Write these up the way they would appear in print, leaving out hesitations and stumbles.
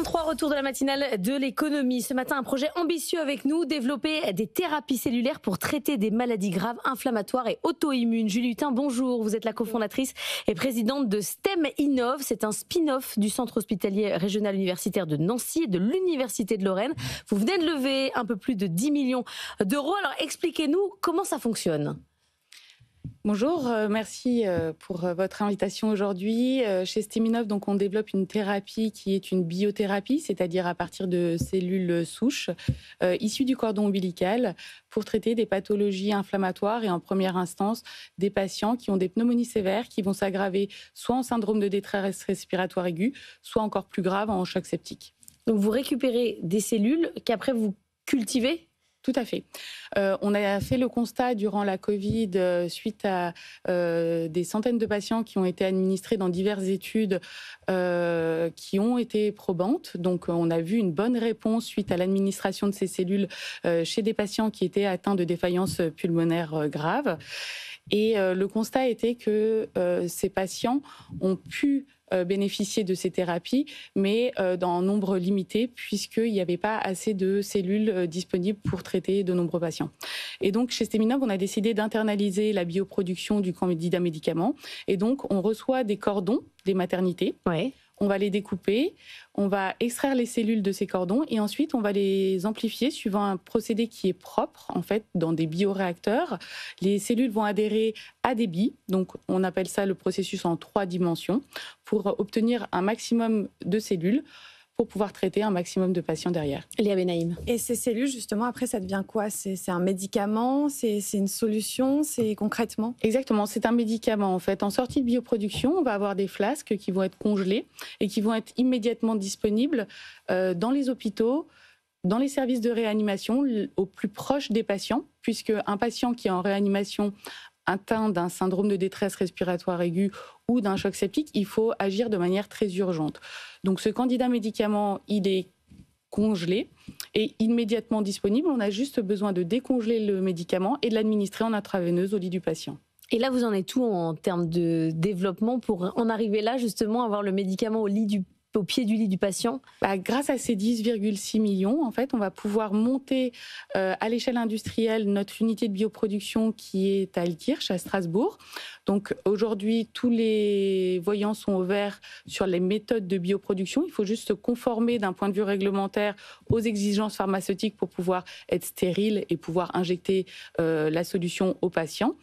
8h33, retour de la matinale de l'économie. Ce matin, un projet ambitieux avec nous, développer des thérapies cellulaires pour traiter des maladies graves, inflammatoires et auto-immunes. Julie Hutin, bonjour. Vous êtes la cofondatrice et présidente de STEM Innov. C'est un spin-off du Centre hospitalier régional universitaire de Nancy et de l'Université de Lorraine. Vous venez de lever un peu plus de 10 millions d'euros. Alors expliquez-nous comment ça fonctionne. Bonjour, merci pour votre invitation aujourd'hui. Chez STEM Innov, donc, on développe une thérapie qui est une biothérapie, c'est-à-dire à partir de cellules souches issues du cordon ombilical pour traiter des pathologies inflammatoires et en première instance des patients qui ont des pneumonies sévères qui vont s'aggraver soit en syndrome de détresse respiratoire aiguë, soit encore plus grave en choc septique. Donc vous récupérez des cellules qu'après vous cultivez ? Tout à fait. On a fait le constat durant la Covid, suite à des centaines de patients qui ont été administrés dans diverses études qui ont été probantes. Donc, on a vu une bonne réponse suite à l'administration de ces cellules chez des patients qui étaient atteints de défaillance pulmonaire grave. Et le constat était que ces patients ont pu bénéficier de ces thérapies, mais dans un nombre limité, puisqu'il n'y avait pas assez de cellules disponibles pour traiter de nombreux patients. Et donc, chez STEM Innov, on a décidé d'internaliser la bioproduction du candidat médicament. Et donc, on reçoit des cordons des maternités. Ouais. On va les découper, on va extraire les cellules de ces cordons et ensuite on va les amplifier suivant un procédé qui est propre, en fait, dans des bioréacteurs. Les cellules vont adhérer à des billes, donc on appelle ça le processus en 3 dimensions, pour obtenir un maximum de cellules pour pouvoir traiter un maximum de patients derrière. Léa Benaïm. Et ces cellules, justement, après, ça devient quoi ? C'est un médicament ? C'est une solution ? C'est concrètement ? Exactement, c'est un médicament en fait. En sortie de bioproduction, on va avoir des flasques qui vont être congelés et qui vont être immédiatement disponibles dans les hôpitaux, dans les services de réanimation, au plus proche des patients, puisque un patient qui est en réanimation atteint d'un syndrome de détresse respiratoire aiguë ou d'un choc septique, il faut agir de manière très urgente. Donc ce candidat médicament, il est congelé et immédiatement disponible. On a juste besoin de décongeler le médicament et de l'administrer en intraveineuse au lit du patient. Et là, vous en êtes où en termes de développement pour en arriver là, justement, avoir le médicament au pied du lit du patient? Grâce à ces 10,6 millions, en fait, on va pouvoir monter à l'échelle industrielle notre unité de bioproduction qui est à Altkirch, à Strasbourg. Donc aujourd'hui, tous les voyants sont ouverts sur les méthodes de bioproduction. Il faut juste se conformer d'un point de vue réglementaire aux exigences pharmaceutiques pour pouvoir être stérile et pouvoir injecter la solution aux patients.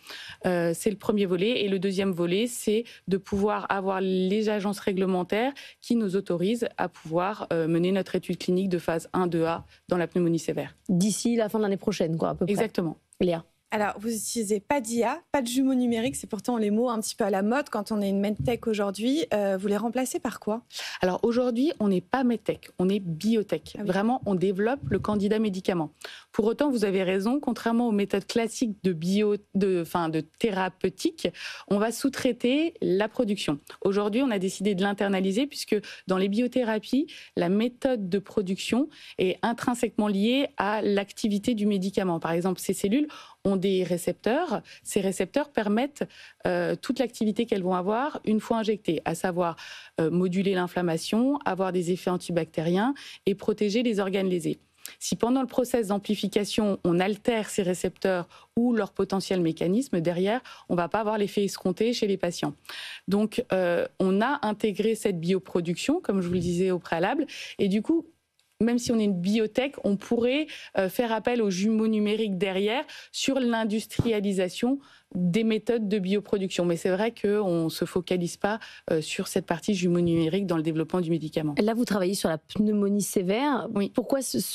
C'est le premier volet. Et le deuxième volet, c'est de pouvoir avoir les agences réglementaires qui nous autorise à pouvoir mener notre étude clinique de phase 1-2A dans la pneumonie sévère. D'ici la fin de l'année prochaine, quoi, à peu près. Exactement. Léa. Alors, vous n'utilisez pas d'IA, pas de jumeaux numériques, c'est pourtant les mots un petit peu à la mode quand on est une medtech aujourd'hui. Vous les remplacez par quoi ? Alors aujourd'hui, on n'est pas medtech, on est biotech. Ah oui. Vraiment, on développe le candidat médicament. Pour autant, vous avez raison, contrairement aux méthodes classiques de thérapeutique, on va sous-traiter la production. Aujourd'hui, on a décidé de l'internaliser puisque dans les biothérapies, la méthode de production est intrinsèquement liée à l'activité du médicament. Par exemple, ces cellules ont des récepteurs. Ces récepteurs permettent toute l'activité qu'elles vont avoir une fois injectées, à savoir moduler l'inflammation, avoir des effets antibactériens et protéger les organes lésés. Si pendant le process d'amplification, on altère ces récepteurs ou leur potentiel mécanisme, derrière, on ne va pas avoir l'effet escompté chez les patients. Donc, on a intégré cette bioproduction, comme je vous le disais au préalable, et du coup, même si on est une biotech, on pourrait faire appel aux jumeaux numériques derrière sur l'industrialisation des méthodes de bioproduction. Mais c'est vrai qu'on ne se focalise pas sur cette partie jumeaux numériques dans le développement du médicament. Là, vous travaillez sur la pneumonie sévère. Oui. Pourquoi cette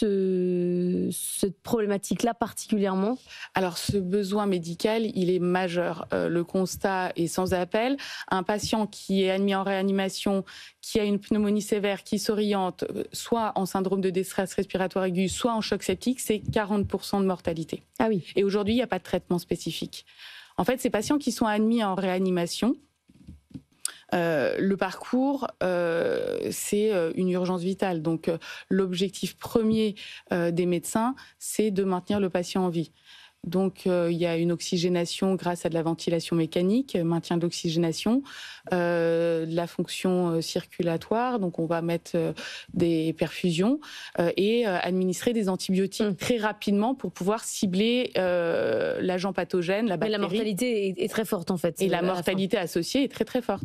problématique-là particulièrement ? Alors, ce besoin médical, il est majeur. Le constat est sans appel. Un patient qui est admis en réanimation, qui a une pneumonie sévère, qui s'oriente soit en syndrome de détresse respiratoire aiguë, soit en choc septique, c'est 40% de mortalité. Ah oui. Et aujourd'hui, il n'y a pas de traitement spécifique. En fait, ces patients qui sont admis en réanimation, le parcours, c'est une urgence vitale. Donc, l'objectif premier des médecins, c'est de maintenir le patient en vie. Donc, il y a une oxygénation grâce à de la ventilation mécanique, maintien d'oxygénation, la fonction circulatoire. Donc, on va mettre des perfusions et administrer des antibiotiques très rapidement pour pouvoir cibler l'agent pathogène, la bactérie. Mais la mortalité est très forte en fait. Et la mortalité associée est très très forte.